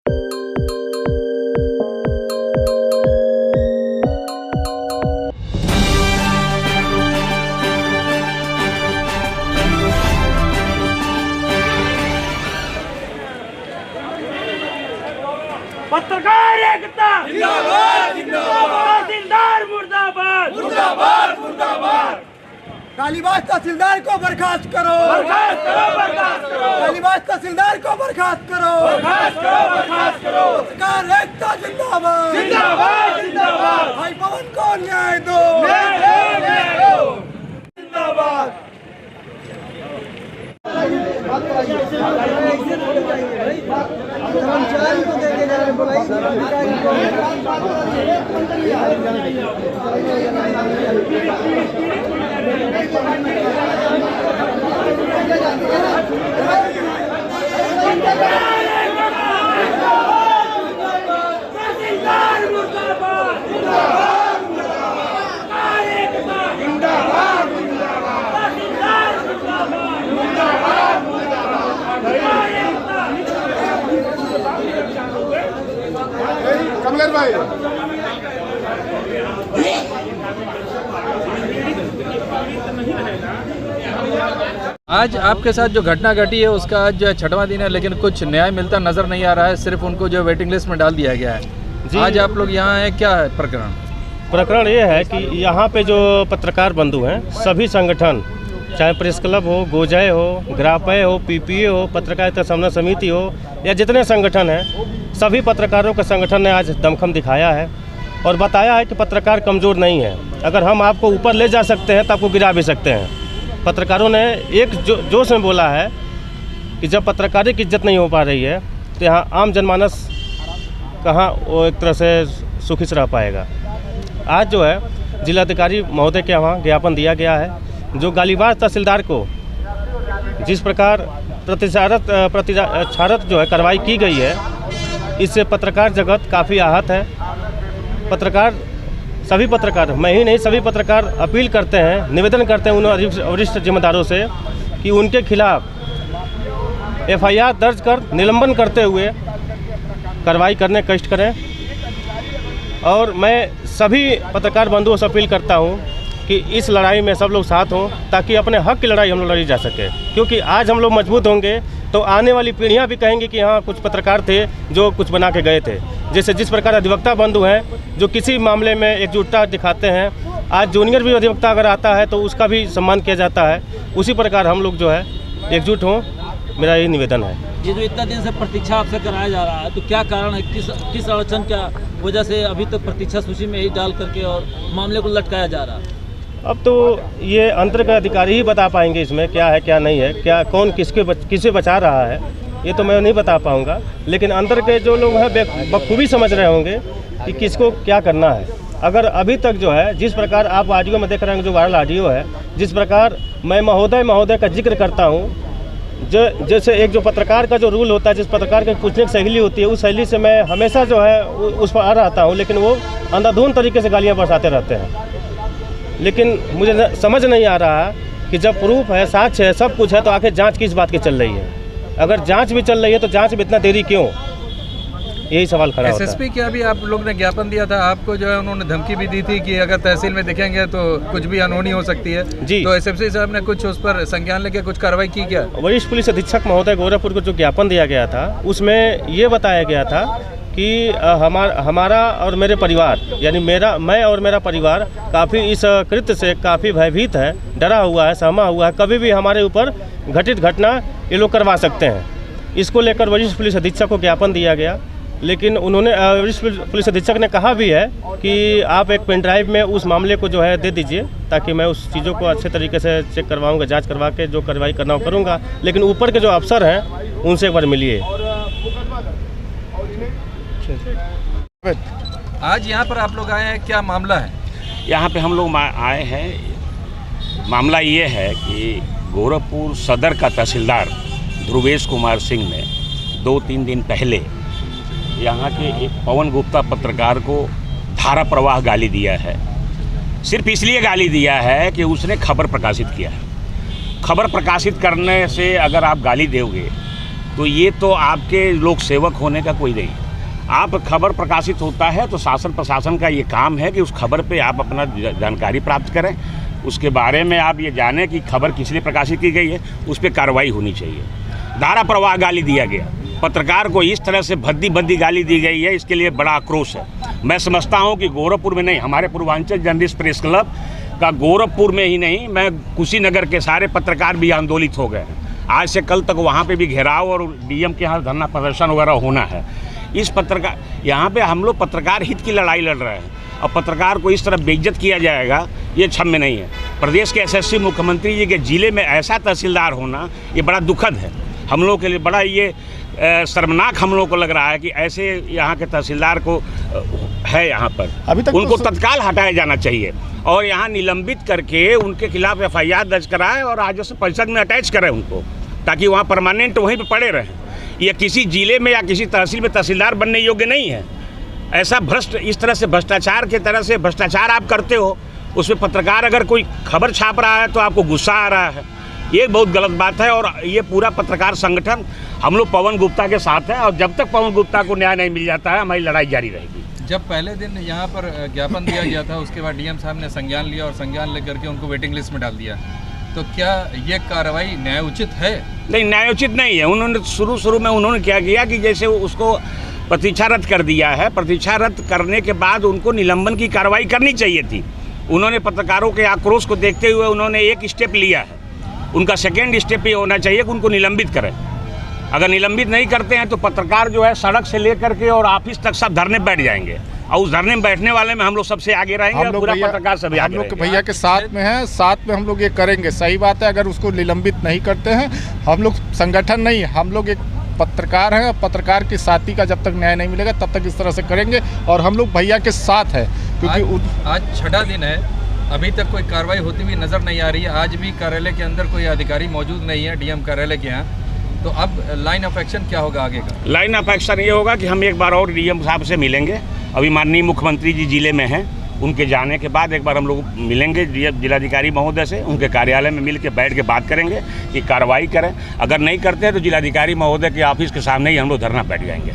पत्रकार एकता जिंदाबाद जिंदाबाद, तहसीलदार मुर्दाबाद मुर्दाबाद मुर्दाबाद। कालीबाज तहसीलदार को बर्खास्त करो, बर्खास्त करो, बर्खास्त करो, कालीबाज तहसीलदार को बर्खास्त करो, बर्खास्त करो, बर्खास्त करो। पत्रकार एकता जिंदाबाद, जिंदाबाद जिंदाबाद, भाई पवन को न्याय दो, न्याय दो, न्याय दो। जिंदाबाद। कर्मचारी को देके जा रहे बोलाई तहसीलदार मुर्दाबाद जिंदाबाद मुर्दाबाद, एकता जिंदाबाद जिंदाबाद, तहसीलदार मुर्दाबाद मुर्दाबाद मुर्दाबाद, कमलेश भाई, आज आपके साथ जो घटना घटी है उसका आज जो है 6वां दिन है, लेकिन कुछ न्याय मिलता नजर नहीं आ रहा है। सिर्फ उनको जो वेटिंग लिस्ट में डाल दिया गया है। आज आप लोग यहाँ हैं, क्या है प्रकरण? प्रकरण ये है कि यहाँ पे जो पत्रकार बंधु हैं, सभी संगठन, चाहे प्रेस क्लब हो, गोजय हो, ग्रापय हो, पीपीए हो, पत्रकारिता समन्वय समिति हो, या जितने संगठन हैं, सभी पत्रकारों के संगठन ने आज दमखम दिखाया है और बताया है कि पत्रकार कमज़ोर नहीं है। अगर हम आपको ऊपर ले जा सकते हैं तो आपको गिरा भी सकते हैं। पत्रकारों ने एक जोश में बोला है कि जब पत्रकारों की इज्जत नहीं हो पा रही है तो यहाँ आम जनमानस कहाँ वो एक तरह से सुखी से रह पाएगा। आज जो है जिलाधिकारी महोदय के वहाँ ज्ञापन दिया गया है। जो गालीबाज तहसीलदार को जिस प्रकार प्रतिक्षारत जो है कार्रवाई की गई है, इससे पत्रकार जगत काफ़ी आहत है। सभी पत्रकार, मैं ही नहीं, सभी पत्रकार अपील करते हैं, निवेदन करते हैं उन वरिष्ठ जिम्मेदारों से कि उनके खिलाफ एफआईआर दर्ज कर निलंबन करते हुए कार्रवाई करने का कष्ट करें। और मैं सभी पत्रकार बंधुओं से अपील करता हूं कि इस लड़ाई में सब लोग साथ हों ताकि अपने हक की लड़ाई हम लोग लड़ी जा सके, क्योंकि आज हम लोग मजबूत होंगे तो आने वाली पीढ़ियां भी कहेंगी कि हाँ कुछ पत्रकार थे जो कुछ बना के गए थे। जैसे जिस प्रकार अधिवक्ता बंधु हैं जो किसी मामले में एकजुटता दिखाते हैं, आज जूनियर भी अधिवक्ता अगर आता है तो उसका भी सम्मान किया जाता है, उसी प्रकार हम लोग जो है एकजुट हों, मेरा यही निवेदन है। ये जो इतना दिन से प्रतीक्षा आपसे कराया जा रहा है, तो क्या कारण है, किस अड़चन क्या वजह से अभी तक प्रतीक्षा सूची में ही डाल करके और मामले को लटकाया जा रहा है? अब तो ये अंतर के अधिकारी ही बता पाएंगे इसमें क्या है क्या नहीं है, क्या कौन किसे बचा रहा है, ये तो मैं नहीं बता पाऊंगा। लेकिन अंतर के जो लोग हैं बखूबी समझ रहे होंगे कि किसको क्या करना है। अगर अभी तक जो है जिस प्रकार आप ऑडियो में देख रहे हैं, जो वायरल ऑडियो है, जिस प्रकार मैं महोदय का जिक्र करता हूँ, जैसे एक जो पत्रकार का जो रूल होता है, जिस पत्रकार की पूछने की शैली होती है, उस शैली से मैं हमेशा जो है उस पर आ रहता हूँ, लेकिन वो अंधाधुंध तरीके से गालियाँ बरसाते रहते हैं। लेकिन मुझे समझ नहीं आ रहा कि जब प्रूफ है, साक्ष्य है, सब कुछ है, तो आखिर जांच किस बात की चल रही है? अगर जांच भी चल रही है तो जांच में इतना देरी क्यों? यही सवाल खड़ा होता है। एसएसपी के अभी आप लोग ने ज्ञापन दिया था, आपको जो है उन्होंने धमकी भी दी थी कि अगर तहसील में दिखेंगे तो कुछ भी अनहोनी हो सकती है जी। तो एसएसपी साहब ने कुछ उस पर संज्ञान लेके कुछ कार्रवाई की क्या? वरिष्ठ पुलिस अधीक्षक महोदय गोरखपुर को जो ज्ञापन दिया गया था उसमें ये बताया गया था कि हमारा और मेरे परिवार, यानी मैं और मेरा परिवार काफ़ी इस कृत्य से काफ़ी भयभीत है, डरा हुआ है, सहमा हुआ है। कभी भी हमारे ऊपर घटित घटना ये लोग करवा सकते हैं। इसको लेकर वरिष्ठ पुलिस अधीक्षक को ज्ञापन दिया गया, लेकिन उन्होंने वरिष्ठ पुलिस अधीक्षक ने कहा भी है कि आप एक पेन ड्राइव में उस मामले को जो है दे दीजिए ताकि मैं उस चीज़ों को अच्छे तरीके से चेक करवाऊँगा, जाँच करवा के जो कार्रवाई करना हो करूँगा। लेकिन ऊपर के जो अफसर हैं उनसे एक बार मिलिए। आज यहाँ पर आप लोग आए हैं, क्या मामला है? यहाँ पे हम लोग आए हैं, मामला ये है कि गोरखपुर सदर का तहसीलदार ध्रुवेश कुमार सिंह ने 2-3 दिन पहले यहाँ के एक पवन गुप्ता पत्रकार को धारा प्रवाह गाली दिया है। सिर्फ इसलिए गाली दिया है कि उसने खबर प्रकाशित किया है। खबर प्रकाशित करने से अगर आप गाली दोगे तो ये तो आपके लोक सेवक होने का कोई नहीं। आप खबर प्रकाशित होता है तो शासन प्रशासन का ये काम है कि उस खबर पे आप अपना जानकारी प्राप्त करें, उसके बारे में आप ये जानें कि खबर किस लिए प्रकाशित की गई है, उस पर कार्रवाई होनी चाहिए। धारा प्रवाह गाली दिया गया, पत्रकार को इस तरह से भद्दी भद्दी गाली दी गई है, इसके लिए बड़ा आक्रोश है। मैं समझता हूँ कि गोरखपुर में नहीं, हमारे पूर्वांचल जर्नलिस्ट प्रेस क्लब का गोरखपुर में ही नहीं, मैं कुशीनगर के सारे पत्रकार भी आंदोलित हो गए हैं। आज से कल तक वहाँ पे भी घेराव और डीएम के यहाँ धरना प्रदर्शन वगैरह होना है। इस पत्रकार यहाँ पे हम लोग पत्रकार हित की लड़ाई लड़ रहे हैं और पत्रकार को इस तरह बेइज्जत किया जाएगा, ये क्षम्य नहीं है। प्रदेश के यशस्वी मुख्यमंत्री जी के ज़िले में ऐसा तहसीलदार होना ये बड़ा दुखद है हम लोग के लिए, बड़ा ये शर्मनाक हम लोग को लग रहा है कि ऐसे यहाँ के तहसीलदार को है यहाँ पर। अभी तक उनको तत्काल हटाया जाना चाहिए और यहाँ निलंबित करके उनके खिलाफ FIR दर्ज कराएं और राजस्व परिषद में अटैच करें उनको, ताकि वहाँ परमानेंट वहीं पे पड़े रहें। ये किसी जिले में या किसी तहसील में तहसीलदार बनने योग्य नहीं है। ऐसा भ्रष्ट, इस तरह से भ्रष्टाचार के तरह से भ्रष्टाचार आप करते हो, उसमें पत्रकार अगर कोई खबर छाप रहा है तो आपको गुस्सा आ रहा है, ये बहुत गलत बात है। और ये पूरा पत्रकार संगठन हम लोग पवन गुप्ता के साथ हैं और जब तक पवन गुप्ता को न्याय नहीं मिल जाता है हमारी लड़ाई जारी रहेगी। जब पहले दिन यहाँ पर ज्ञापन दिया गया था, उसके बाद डीएम साहब ने संज्ञान लिया और संज्ञान लेकर के उनको वेटिंग लिस्ट में डाल दिया, तो क्या ये कार्रवाई न्यायोचित है? नहीं, न्यायोचित नहीं है। उन्होंने शुरू में उन्होंने क्या किया कि जैसे उसको प्रतीक्षा रद्द कर दिया है, प्रतीक्षा रद्द करने के बाद उनको निलंबन की कार्रवाई करनी चाहिए थी। उन्होंने पत्रकारों के आक्रोश को देखते हुए उन्होंने एक स्टेप लिया है, उनका सेकेंड स्टेप ये होना चाहिए कि उनको निलंबित करें। अगर निलंबित नहीं करते हैं तो पत्रकार जो है सड़क से लेकर के और ऑफिस तक सब धरने बैठ जाएंगे और उस धरने में बैठने वाले में हम लोग सबसे आगे रहेंगे और पूरा पत्रकार सभी आगे रहेंगे। भैया के साथ में है, साथ में हम लोग ये करेंगे। सही बात है, अगर उसको निलंबित नहीं करते हैं, हम लोग संगठन नहीं, हम लोग एक पत्रकार हैं, पत्रकार के साथी का जब तक न्याय नहीं मिलेगा तब तक इस तरह से करेंगे और हम लोग भैया के साथ हैं। क्योंकि आज छठा दिन है, अभी तक कोई कार्रवाई होती हुई नजर नहीं आ रही है। आज भी कार्यालय के अंदर कोई अधिकारी मौजूद नहीं है डीएम कार्यालय के यहाँ, तो अब लाइन ऑफ एक्शन क्या होगा आगे का? लाइन ऑफ एक्शन ये होगा कि हम एक बार और डीएम साहब से मिलेंगे। अभी माननीय मुख्यमंत्री जी जिले में हैं, उनके जाने के बाद एक बार हम लोग मिलेंगे जिलाधिकारी महोदय से, उनके कार्यालय में मिल के बैठ के बात करेंगे कि कार्रवाई करें। अगर नहीं करते हैं तो जिलाधिकारी महोदय के ऑफिस के सामने ही हम लोग धरना बैठ जाएंगे।